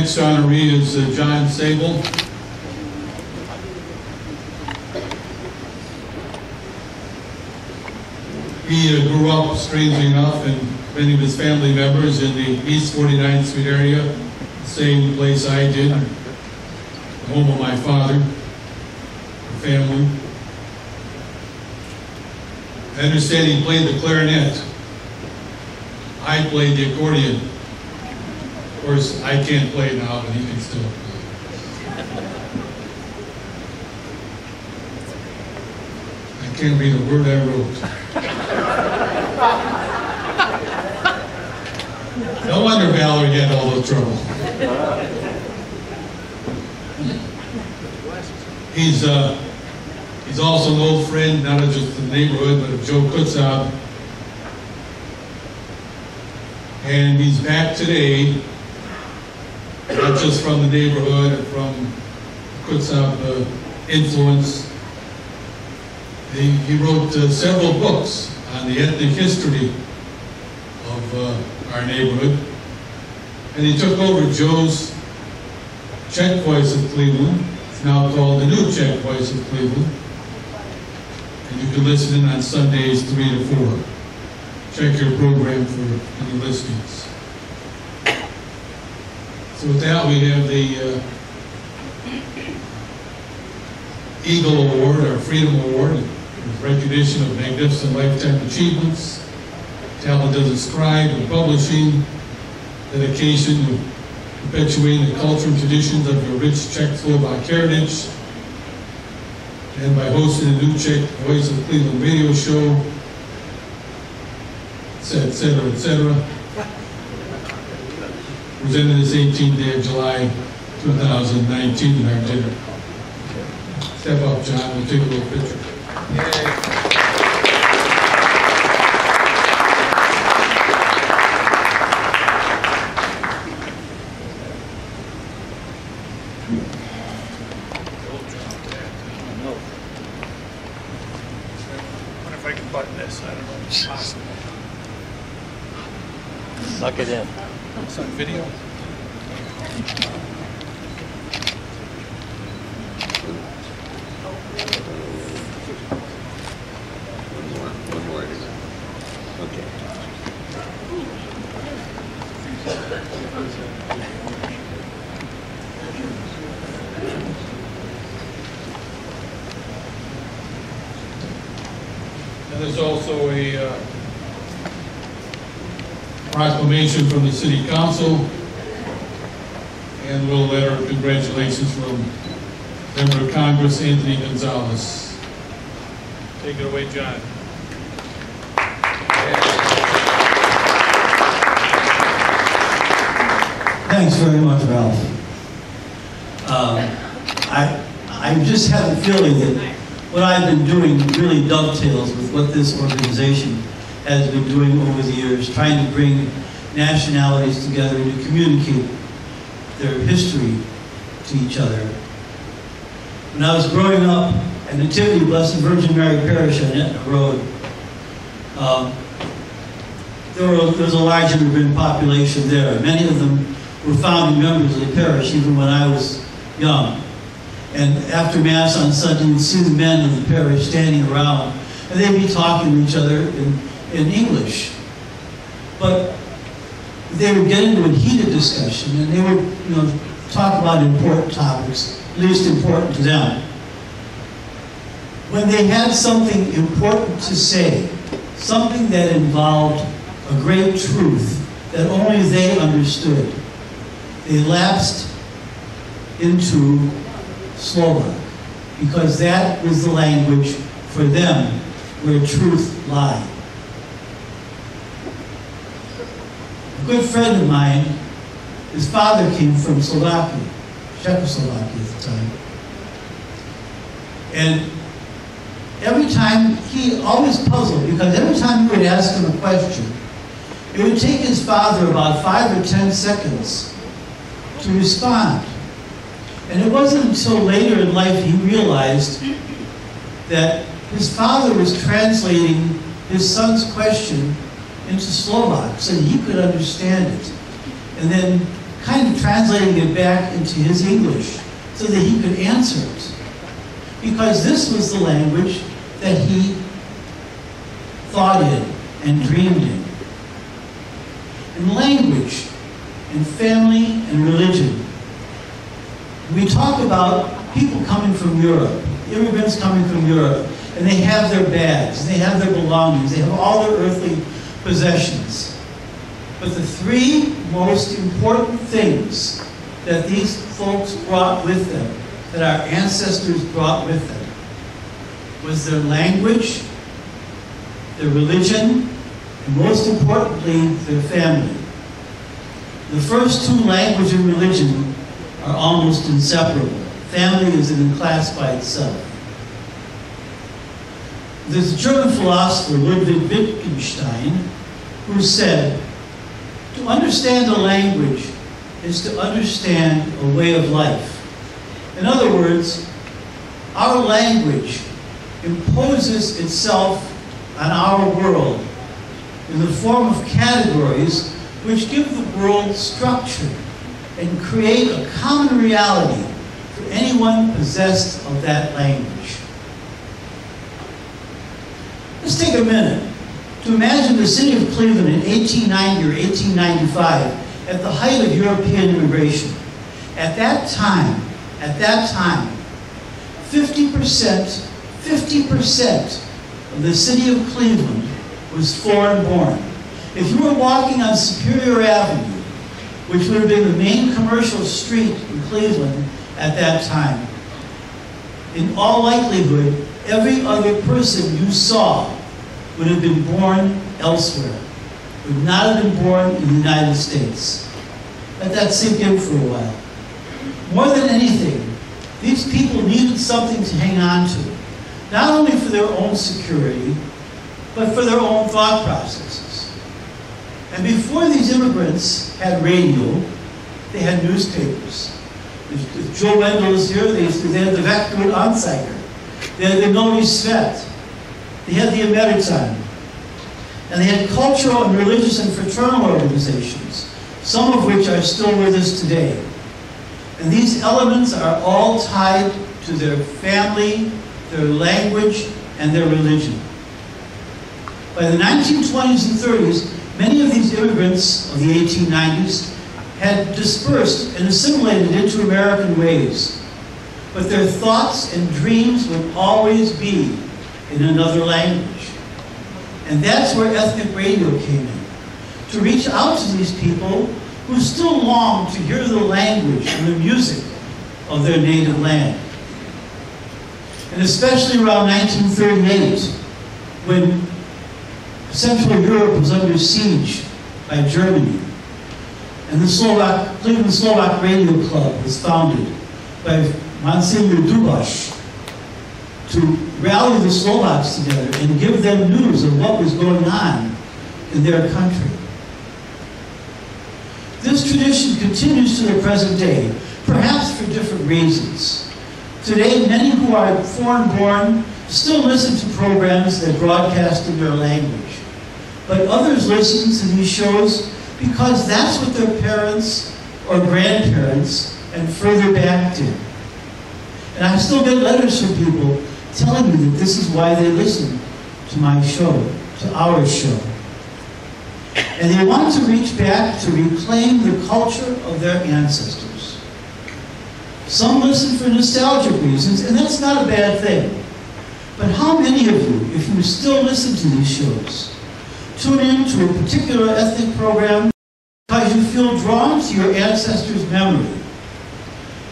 next honoree is John Sabol. He grew up, strangely enough, and many of his family members in the East 49th Street area, the same place I did, the home of my father, the family. I understand he played the clarinet. I played the accordion. Of course, I can't play now, but he can still play. I can't read a word I wrote. No wonder Valerie had all the trouble. He's also an old friend, not just of the neighborhood, but of Joe Kutzab. And he's back today, not just from the neighborhood and from Kutzab influence. He wrote several books on the ethnic history of our neighborhood. And he took over Joe's Czech Voice of Cleveland. It's now called the New Czech Voice of Cleveland. And you can listen in on Sundays 3 to 4. Check your program for any listings. So with that, we have the Eagle Award, our Freedom Award, with recognition of magnificent lifetime achievements, talent as a scribe in publishing, dedication to perpetuating the culture and traditions of your rich Czechoslovak heritage, and by hosting the New Czech Voice of Cleveland radio show, etc., etc. Presented this 18th day of July 2019 in our dinner. Step up, John. We'll take a little picture. Yay. If I can button this, I don't know if it's possible. Suck it in. It's on video. One more. Okay. And there's also a proclamation from the City Council and a little letter of congratulations from Member of Congress Anthony Gonzalez. Take it away, John. Thanks very much, Ralph. I just have a feeling that what I've been doing really dovetails with what this organization has been doing over the years, trying to bring nationalities together and to communicate their history to each other. When I was growing up at Nativity, Blessed Virgin Mary Parish on Etna Road, there was a large immigrant population there. Many of them were founding members of the parish even when I was young. And after Mass on Sunday, you'd see the men of the parish standing around, and they'd be talking to each other in English. But they would get into a heated discussion, and they would, talk about important topics, least important to them. When they had something important to say, something that involved a great truth that only they understood, they lapsed into Slovak, because that was the language for them where truth lied. A good friend of mine, his father came from Slovakia, Czechoslovakia at the time. And every time, he always puzzled, because every time you would ask him a question, it would take his father about 5 or 10 seconds to respond. And it wasn't until later in life he realized that his father was translating his son's question into Slovak so that he could understand it, and then kind of translating it back into his English so that he could answer it. Because this was the language that he thought in and dreamed in. In language, in family, and religion, we talk about people coming from Europe, immigrants coming from Europe, and they have their bags, they have their belongings, they have all their earthly possessions. But the three most important things that these folks brought with them, that our ancestors brought with them, was their language, their religion, and most importantly, their family. The first two, language and religion, are almost inseparable. Family is in a class by itself. There's a German philosopher, Ludwig Wittgenstein, who said, to understand a language is to understand a way of life. In other words, our language imposes itself on our world in the form of categories which give the world structure and create a common reality for anyone possessed of that language. Let's take a minute to imagine the city of Cleveland in 1890 or 1895 at the height of European immigration. At that time, 50% of the city of Cleveland was foreign-born. If you were walking on Superior Avenue, which would have been the main commercial street in Cleveland at that time, in all likelihood, every other person you saw would have been born elsewhere, would not have been born in the United States. Let that sink in for a while. More than anything, these people needed something to hang on to, not only for their own security, but for their own thought processes. And before these immigrants had radio, they had newspapers. If Joe Wendell is here, they had the Vector Anzeiger. They had the Novi Svet. They had the American. And they had cultural and religious and fraternal organizations, some of which are still with us today. And these elements are all tied to their family, their language, and their religion. By the 1920s and 30s, many of these immigrants of the 1890s had dispersed and assimilated into American ways. But their thoughts and dreams would always be in another language. And that's where ethnic radio came in, to reach out to these people who still long to hear the language and the music of their native land. And especially around 1938, when Central Europe was under siege by Germany, and the Cleveland Slovak Radio Club was founded by Monsignor Dubash to rally the Slovaks together and give them news of what was going on in their country. This tradition continues to the present day, perhaps for different reasons. Today, many who are foreign-born still listen to programs that broadcast in their language. But others listen to these shows because that's what their parents or grandparents and further back did. And I still get letters from people telling me that this is why they listen to my show, to our show. And they want to reach back to reclaim the culture of their ancestors. Some listen for nostalgic reasons, and that's not a bad thing. But how many of you, if you still listen to these shows, tune in to a particular ethnic program because you feel drawn to your ancestors' memory?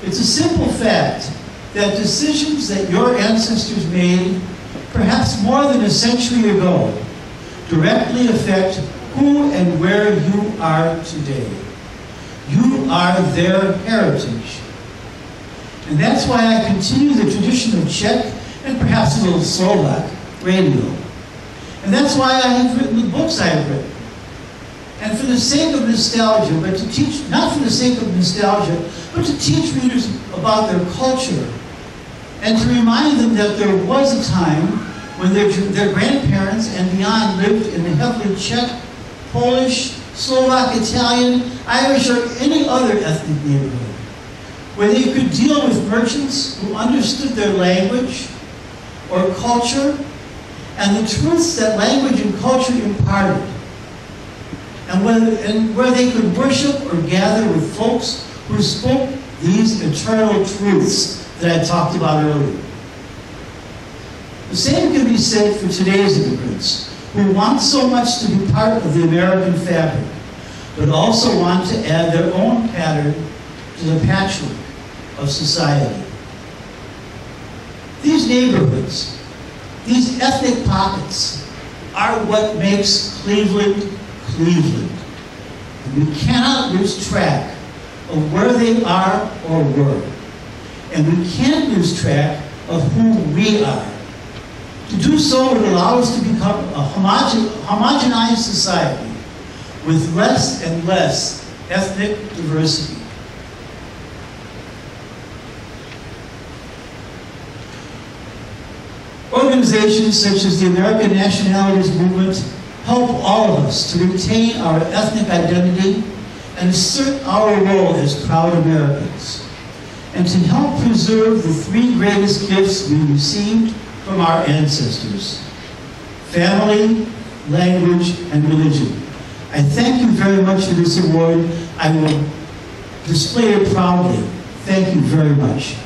It's a simple fact that decisions that your ancestors made, perhaps more than a century ago, directly affect who and where you are today. You are their heritage. And that's why I continue the tradition of Czech and perhaps a little Slovak radio. And that's why I have written the books I have written. And for the sake of nostalgia, but to teach, not for the sake of nostalgia, but to teach readers about their culture and to remind them that there was a time when their grandparents and beyond lived in the heavily Czech, Polish, Slovak, Italian, Irish, or any other ethnic neighborhood, where they could deal with merchants who understood their language or culture and the truths that language and culture imparted, and where they could worship or gather with folks who spoke these eternal truths that I talked about earlier. The same can be said for today's immigrants, who want so much to be part of the American fabric, but also want to add their own pattern to the patchwork of society. These neighborhoods, these ethnic pockets, are what makes Cleveland, Cleveland. And we cannot lose track of where they are or were. And we can't lose track of who we are. To do so would allow us to become a homogenized society with less and less ethnic diversity. Organizations such as the American Nationalities movement help all of us to retain our ethnic identity and assert our role as proud Americans, and to help preserve the three greatest gifts we received from our ancestors: family, language, and religion. I thank you very much for this award. I will display it proudly. Thank you very much.